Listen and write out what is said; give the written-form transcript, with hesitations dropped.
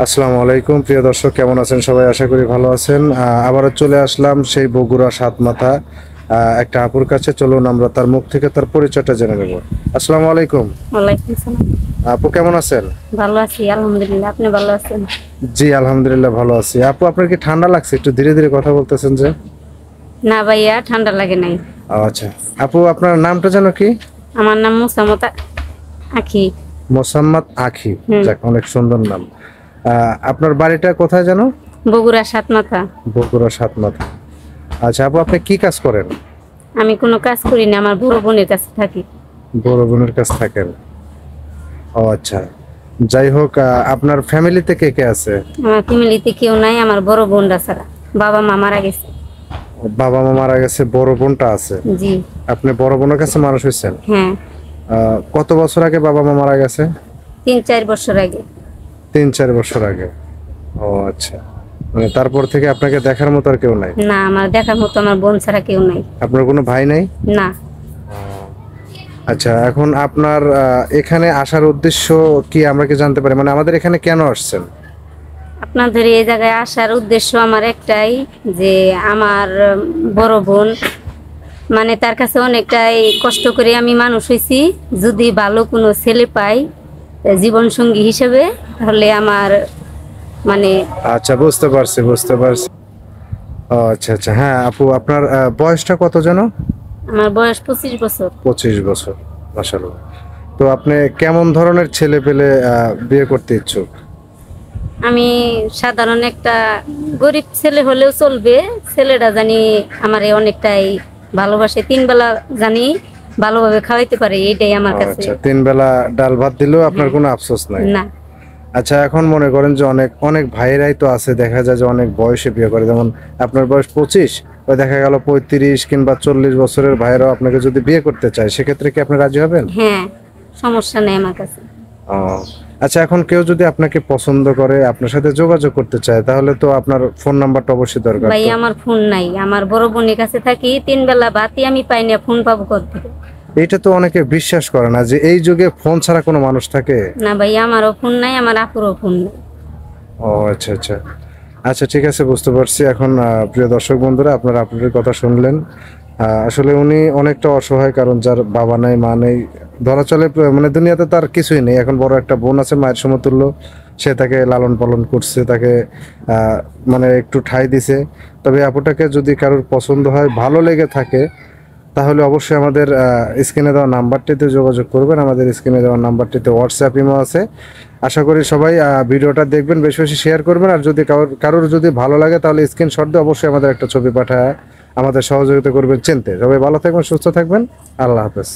আসসালামু আলাইকুম প্রিয় দর্শক, কেমন আছেন সবাই? আশা করি ভালো আছেন। আবারও চলে আসলাম সেই বগুড়া সাতমাথা একটা আপুর কাছে। চলুন আমরা তার মুখ থেকে তার পরিচয়টা জেনে নেব। আসসালামু আলাইকুম। ওয়ালাইকুম সালাম। আপু কেমন আছেন? ভালো আছি আলহামদুলিল্লাহ, আপনি ভালো আছেন? জি আলহামদুলিল্লাহ ভালো আছি। আপু আপনার কি ঠান্ডা লাগছে? একটু ধীরে ধীরে কথা বলতেছেন যে। না ভাইয়া, ঠান্ডা লাগে নাই। আচ্ছা আপু, আপনার নামটা যেন কি? আমার নাম মুসামত আখি। মোসাম্মদ আখি। হুম। যাক, অনেক সুন্দর নাম। আপনার বাড়িটা কোথায় যেন? বগুড়া সাতমাথা। বগুড়া সাতমাথা। আচ্ছা আপু, আপনি কি কাজ করেন? আমি কোনো কাজ করি না, আমার বড় বোনের কাছে থাকি। বড় বোনের কাছে থাকেন। ও আচ্ছা, যাই হোক, আপনার ফ্যামিলিতে কে কে আছে? আমার ফ্যামিলিতে কেউ নাই, আমার বড় বোনরা ছাড়া। বাবা মা মারা গেছে। বাবা মা মারা গেছে, বড় বোনটা আছে। জি। আপনি বড় বোনের কাছে মানুষ হয়েছেন? হ্যাঁ। কত বছর আগে বাবা মা মারা গেছে? 3-4 বছর আগে। 3-4 বছর আগে। ও আচ্ছা, মানে তারপর থেকে আপনাকে দেখার মতো আর কেউ নাই? না, আমার দেখার মতো আমার বোন ছাড়া কেউ নাই। আপনার কোনো ভাই নাই? না। আচ্ছা, এখন আপনার এখানে আসার উদ্দেশ্য কি আমরা কি জানতে পারি? মানে আমাদের এখানে কেন আসছেন? আপনাদের এই জায়গায় আসার উদ্দেশ্য আমার একটাই, যে আমার বড় বোন, মানে তার কাছে অনেকটাই কষ্ট করে আমি মানুষ হয়েছি। যদি ভালো কোনো ছেলে পাই জীবন সঙ্গী হিসেবে, তাহলে আমার মানে আচ্ছা, বুঝতে পারছি বুঝতে পারছি। ও আচ্ছা আচ্ছা, হ্যাঁ আপু, আপনার বয়সটা কত যেন? আমার বয়স 25 বছর। 25 বছর, মাশাআল্লাহ। তো আপনি কেমন ধরনের ছেলে পেলে বিয়ে করতে ইচ্ছুক? আমি সাধারণ একটা গরিব ছেলে হলেও চলবে, ছেলেটা জানি আমারে অনেকটাই ভালোবাসে, 3 বেলা জানি ভালোভাবে খাওয়াইতে পারে, এটাই আমার কাছে। আচ্ছা, 3 বেলা ডাল ভাত দিলেও আপনার কোনো আফসোস নাই? না। আচ্ছা, এখন মনে করেন যে অনেক অনেক ভাইয়েরাই তো আছে, দেখা যায় যে অনেক বয়সে বিয়ে করে, যেমন আপনার বয়স 25, ওই দেখা গেল 35 কিংবা 40 বছরের ভাইয়েরাও আপনাকে যদি বিয়ে করতে চায়, সেক্ষেত্রে কি আপনি রাজি হবেন? হ্যাঁ, সমস্যা নেই আমার কাছে। ও আচ্ছা, এখন কেউ যদি আপনাকে পছন্দ করে, আপনার সাথে যোগাযোগ করতে চায়, তাহলে তো আপনার ফোন নাম্বারটা অবশ্যই দরকার। ভাই আমার ফোন নাই, আমার বড় বোনের কাছে থাকি, 3 বেলা ভাতই আমি পাই না, ফোন পাবো কোত্থেকে? এটা তো অনেকে বিশ্বাস করে না যে এই যুগে ফোন ছাড়া কোনো মানুষ থাকে। না ভাই, আমারও ফোন নাই, আমার আপুরও ফোন নাই। ও আচ্ছা আচ্ছা। আচ্ছা ঠিক আছে, বুঝতে পারছি। এখন প্রিয় দর্শক বন্ধুরা, আপনারা আপনাদের কথা শুনলেন। আসলে উনি অনেকটা অসহায়, কারণ যার বাবা নাই মা নেই, ধরা চলে মানে দুনিয়াতে তার কিছুই নেই। এখন বড় একটা বোন আছে, মায়ের সমতুল্য, সে তাকে লালন পালন করছে, তাকে মানে একটু ঠাঁই দিছে। তবে আপুটাকে যদি কারোর পছন্দ হয়, ভালো লেগে থাকে, তাহলে অবশ্যই আমাদের স্ক্রিনে দেওয়া নাম্বারটিতে যোগাযোগ করবেন। আমাদের স্ক্রিনে দেওয়া নাম্বারটিতে হোয়াটসঅ্যাপ ইমো আছে। আশা করি সবাই ভিডিওটা দেখবেন, বেশি বেশি শেয়ার করবেন। আর যদি কারোর যদি ভালো লাগে, তাহলে স্ক্রিনশট দিয়ে অবশ্যই আমাদের একটা ছবি পাঠায় আমাদের সহযোগিতা করবেন চিনতে। সবাই ভালো থাকবেন, সুস্থ থাকবেন। আল্লাহ হাফেজ।